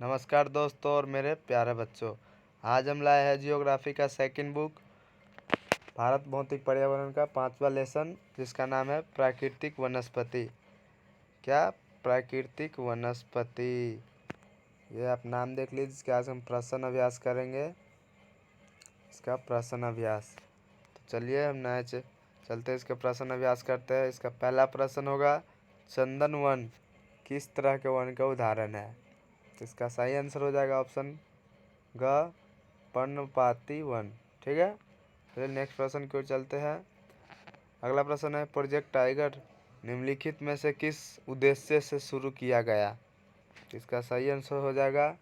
नमस्कार दोस्तों और मेरे प्यारे बच्चों। आज हम लाए हैं जियोग्राफी का सेकंड बुक भारत भौतिक पर्यावरण का 5वां लेसन, जिसका नाम है प्राकृतिक वनस्पति। क्या? प्राकृतिक वनस्पति। ये आप नाम देख लीजिए। इसके आज हम प्रश्न अभ्यास करेंगे। इसका प्रश्न अभ्यास तो चलिए हम नए चलते इसका प्रश्न अभ्यास करते हैं। इसका पहला प्रश्न होगा, चंदन वन किस तरह के वन का उदाहरण है? तो इसका सही आंसर हो जाएगा ऑप्शन ग, पर्णपाती वन। ठीक है, चलिए नेक्स्ट प्रश्न की ओर चलते हैं। अगला प्रश्न है, प्रोजेक्ट टाइगर निम्नलिखित में से किस उद्देश्य से शुरू किया गया? तो इसका सही आंसर हो जाएगा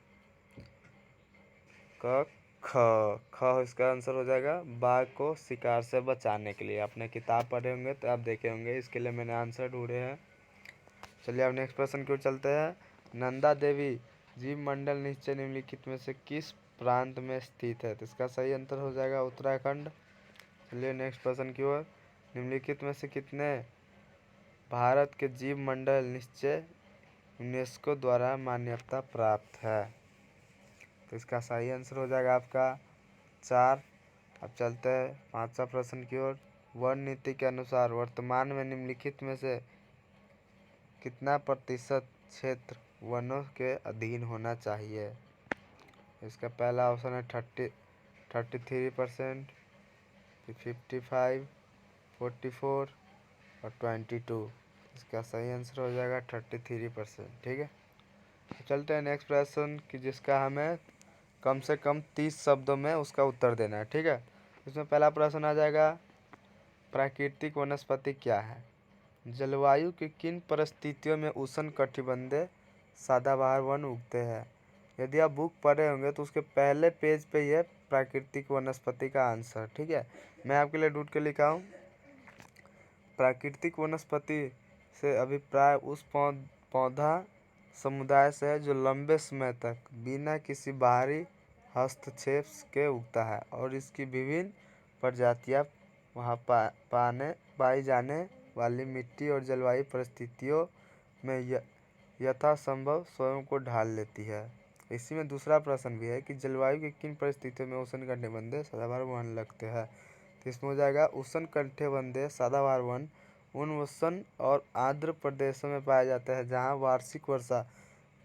क, ख इसका आंसर हो जाएगा बाघ को शिकार से बचाने के लिए। आपने किताब पढ़े होंगे तो आप देखे होंगे, इसके लिए मैंने आंसर ढूंढे हैं। चलिए अब नेक्स्ट प्रश्न की ओर चलते हैं। नंदा देवी जीव मंडल नीचे निम्नलिखित में से किस प्रांत में स्थित है? तो इसका सही आंसर हो जाएगा उत्तराखंड। चलिए नेक्स्ट प्रश्न की ओर। निम्नलिखित में से कितने भारत के जीव मंडल निश्चय यूनेस्को द्वारा मान्यता प्राप्त है? तो इसका सही आंसर हो जाएगा आपका 4। अब चलते हैं 5वां प्रश्न की ओर। वन नीति के अनुसार वर्तमान में निम्नलिखित में से कितना प्रतिशत क्षेत्र वनों के अधीन होना चाहिए? इसका पहला ऑप्शन है 33%, 55, 44 और 22। इसका सही आंसर हो जाएगा 33%। ठीक है, चलते हैं नेक्स्ट प्रश्न की, जिसका हमें कम से कम 30 शब्दों में उसका उत्तर देना है। ठीक है, इसमें पहला प्रश्न आ जाएगा, प्राकृतिक वनस्पति क्या है? जलवायु की किन परिस्थितियों में उष्णकटिबंधीय सदाबहार वन उगते हैं? यदि आप बुक पढ़े होंगे तो उसके पहले पेज पे ये प्राकृतिक वनस्पति का आंसर। ठीक है, मैं आपके लिए ढूंढ के लिखा हूँ। प्राकृतिक वनस्पति से अभिप्राय उस पौधा समुदाय से है जो लंबे समय तक बिना किसी बाहरी हस्तक्षेप के उगता है और इसकी विभिन्न प्रजातियां वहाँ पाई जाने वाली मिट्टी और जलवायु परिस्थितियों में यथासंभव स्वयं को ढाल लेती है। इसी में दूसरा प्रश्न भी है कि जलवायु की किन परिस्थितियों में उष्णकटिबंधीय सदाबहार वन लगते हैं? तो इसमें हो जाएगा उष्णकटिबंधीय सदाबहार वन उन उष्ण और आर्द्र प्रदेशों में पाया जाता है जहाँ वार्षिक वर्षा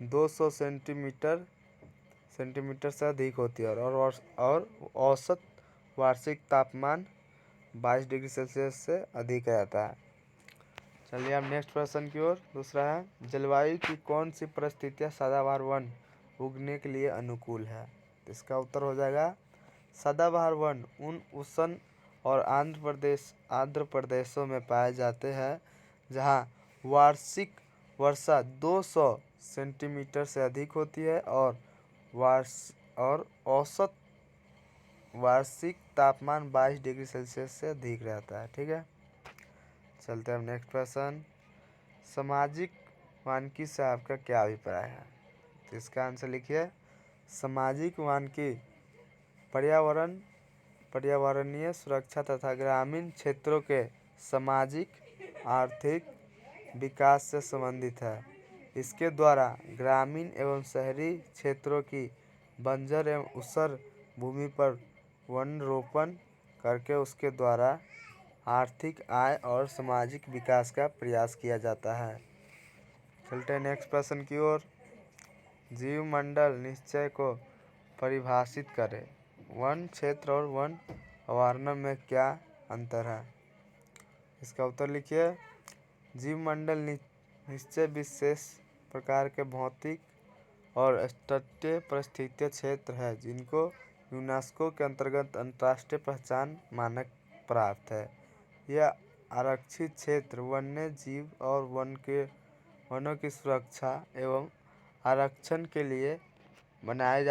200 सेंटीमीटर से अधिक होती है और औसत वार्षिक तापमान 22 डिग्री सेल्सियस से अधिक रहता है। चलिए अब नेक्स्ट प्रश्न की ओर। दूसरा है, जलवायु की कौन सी परिस्थितियाँ सदाबहार वन उगने के लिए अनुकूल है? इसका उत्तर हो जाएगा सदाबहार वन उन उष्ण और आर्द्र प्रदेशों में पाए जाते हैं जहां वार्षिक वर्षा 200 सेंटीमीटर से अधिक होती है और औसत वार्षिक तापमान 22 डिग्री सेल्सियस से अधिक रहता है। ठीक है, चलते हैं नेक्स्ट प्रश्न। सामाजिक वानिकी से आपका क्या अभिप्राय है? तो इसका आंसर लिखिए। सामाजिक वानिकी पर्यावरणीय सुरक्षा तथा ग्रामीण क्षेत्रों के सामाजिक आर्थिक विकास से संबंधित है। इसके द्वारा ग्रामीण एवं शहरी क्षेत्रों की बंजर एवं ऊसर भूमि पर वनरोपण करके उसके द्वारा आर्थिक आय और सामाजिक विकास का प्रयास किया जाता है। चलते हैं नेक्स्ट प्रश्न की ओर। जीवमंडल निश्चय को परिभाषित करें। वन क्षेत्र और वन अभयारण्य में क्या अंतर है? इसका उत्तर लिखिए। जीवमंडल निश्चय विशेष प्रकार के भौतिक और तटीय पारिस्थितिक क्षेत्र है जिनको यूनेस्को के अंतर्गत अंतर्राष्ट्रीय पहचान मानक प्राप्त है। यह आरक्षित क्षेत्र वन्य जीव और वनों की सुरक्षा एवं आरक्षण के लिए बनाए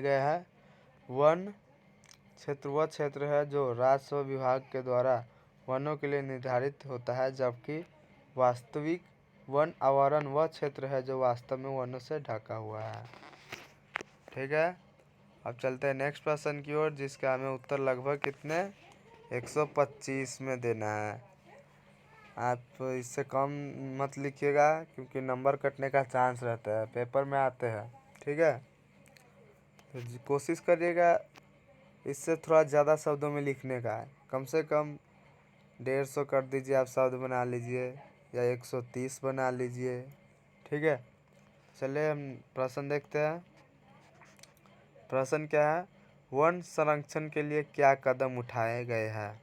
गए हैं। वन क्षेत्र वह क्षेत्र है जो राजस्व विभाग के द्वारा वनों के लिए निर्धारित होता है, जबकि वास्तविक वन अभयारण्य वह क्षेत्र है जो वास्तव में वनों से ढका हुआ है। ठीक है, अब चलते हैं नेक्स्ट प्रश्न की ओर, जिसका हमें उत्तर लगभग कितने 125 में देना है। आप इससे कम मत लिखिएगा क्योंकि नंबर कटने का चांस रहता है, पेपर में आते हैं। ठीक है, तो कोशिश करिएगा इससे थोड़ा ज़्यादा शब्दों में लिखने का है। कम से कम 150 कर दीजिए, आप शब्द बना लीजिए, या 130 बना लीजिए। ठीक है, चलिए हम प्रश्न देखते हैं। प्रश्न क्या है, वन संरक्षण के लिए क्या कदम उठाए गए हैं।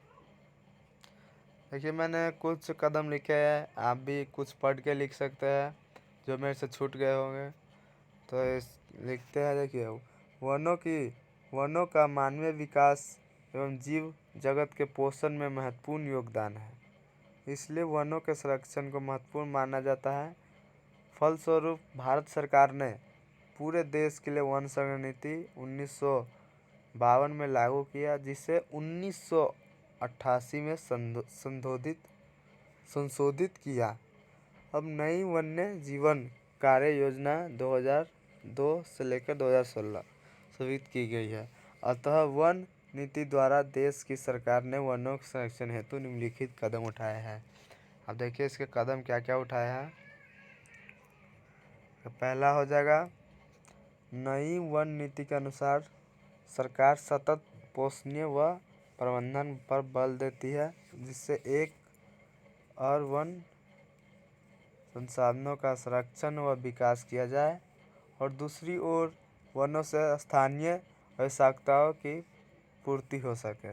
देखिए मैंने कुछ कदम लिखे हैं, आप भी कुछ पढ़ के लिख सकते हैं जो मेरे से छूट गए होंगे। तो लिखते हैं, देखिए वनों का मानवीय विकास एवं जीव जगत के पोषण में महत्वपूर्ण योगदान है, इसलिए वनों के संरक्षण को महत्वपूर्ण माना जाता है। फलस्वरूप भारत सरकार ने पूरे देश के लिए वन संरक्षण नीति 1952 में लागू किया, जिसे 1988 में संशोधित किया। अब नई वन्य जीवन कार्य योजना 2002 से लेकर 2016 स्वीकृत की गई है। अतः वन नीति द्वारा देश की सरकार ने वनों के संरक्षण हेतु निम्नलिखित कदम उठाए हैं। अब देखिए इसके कदम क्या क्या उठाए हैं। तो पहला हो जाएगा, नई वन नीति के अनुसार सरकार सतत पोषणीय व प्रबंधन पर बल देती है, जिससे एक और वन संसाधनों का संरक्षण व विकास किया जाए और दूसरी ओर वनों से स्थानीय आवश्यकताओं की पूर्ति हो सके।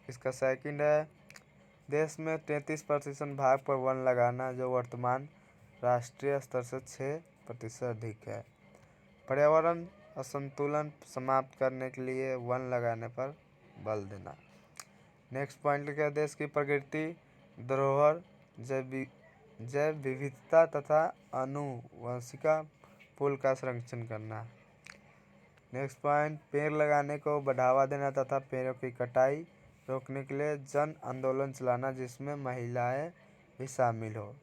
इसका सेकंड है, देश में 33% भाग पर वन लगाना, जो वर्तमान राष्ट्रीय स्तर से 6% अधिक है। पर्यावरण असंतुलन समाप्त करने के लिए वन लगाने पर बल देना। नेक्स्ट पॉइंट लिखा है, देश की प्रकृति धरोहर, जैव विविधता तथा आनुवंशिक पुल का संरक्षण करना। नेक्स्ट पॉइंट, पेड़ लगाने को बढ़ावा देना तथा पेड़ों की कटाई रोकने के लिए जन आंदोलन चलाना, जिसमें महिलाएं भी शामिल हो।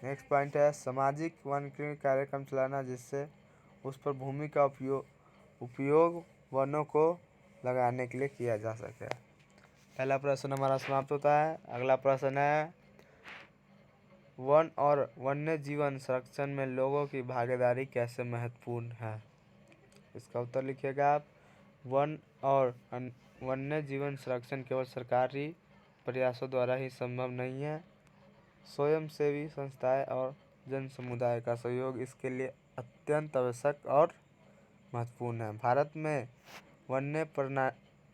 नेक्स्ट पॉइंट है, सामाजिक वन कार्यक्रम चलाना, जिससे उस पर भूमि का उपयोग वनों को लगाने के लिए किया जा सके। पहला प्रश्न हमारा समाप्त होता है। अगला प्रश्न है, वन और वन्य जीवन संरक्षण में लोगों की भागीदारी कैसे महत्वपूर्ण है। इसका उत्तर लिखिएगा आप। वन और वन्य जीवन संरक्षण केवल सरकारी प्रयासों द्वारा ही संभव नहीं है, स्वयंसेवी संस्थाएं और जन समुदाय का सहयोग इसके लिए अत्यंत आवश्यक और महत्वपूर्ण है। भारत में वन्य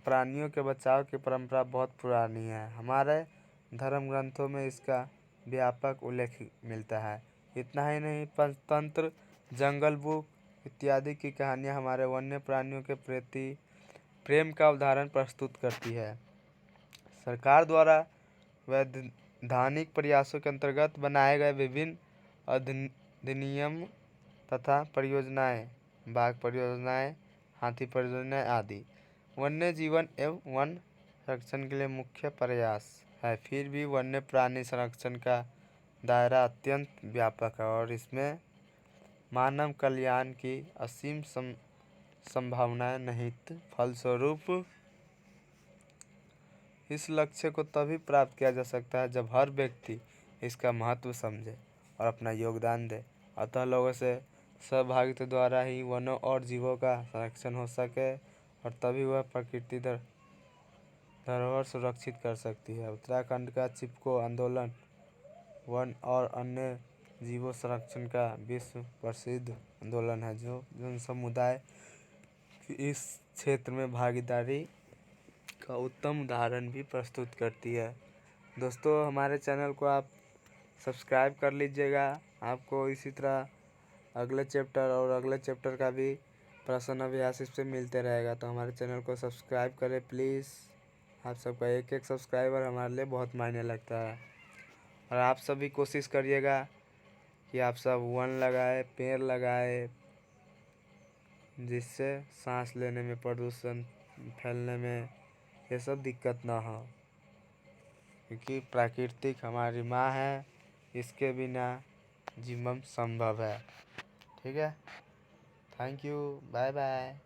प्राणियों के बचाव की परंपरा बहुत पुरानी है। हमारे धर्म ग्रंथों में इसका व्यापक उल्लेख मिलता है। इतना ही नहीं, पंचतंत्र, जंगल बुक इत्यादि की कहानियाँ हमारे वन्य प्राणियों के प्रति प्रेम का उदाहरण प्रस्तुत करती है। सरकार द्वारा वैधानिक प्रयासों के अंतर्गत बनाए गए विभिन्न अधिनियम तथा परियोजनाएं, बाघ परियोजनाएं, हाथी परियोजनाएं आदि वन्य जीवन एवं वन संरक्षण के लिए मुख्य प्रयास है। फिर भी वन्य प्राणी संरक्षण का दायरा अत्यंत व्यापक है और इसमें मानव कल्याण की असीम संभावनाएं निहित। फलस्वरूप इस लक्ष्य को तभी प्राप्त किया जा सकता है जब हर व्यक्ति इसका महत्व समझे और अपना योगदान दे। अतः लोगों से सहभागिता द्वारा ही वनों और जीवों का संरक्षण हो सके और तभी वह प्रकृति धरोहर सुरक्षित कर सकती है। उत्तराखंड का चिपको आंदोलन वन और अन्य जीवों संरक्षण का विश्व प्रसिद्ध आंदोलन है, जो जन समुदाय की इस क्षेत्र में भागीदारी का उत्तम उदाहरण भी प्रस्तुत करती है। दोस्तों, हमारे चैनल को आप सब्सक्राइब कर लीजिएगा। आपको इसी तरह अगले चैप्टर और अगले चैप्टर का भी प्रश्न अभ्यास इससे मिलते रहेगा, तो हमारे चैनल को सब्सक्राइब करें प्लीज़। आप सबका एक एक सब्सक्राइबर हमारे लिए बहुत मायने लगता है। और आप सभी कोशिश करिएगा कि आप सब वन लगाए, पेड़ लगाए, जिससे सांस लेने में, प्रदूषण फैलने में ये सब दिक्कत ना हो, क्योंकि प्राकृतिक हमारी माँ है, इसके बिना जीवन संभव है। ठीक है, थैंक यू, बाय बाय।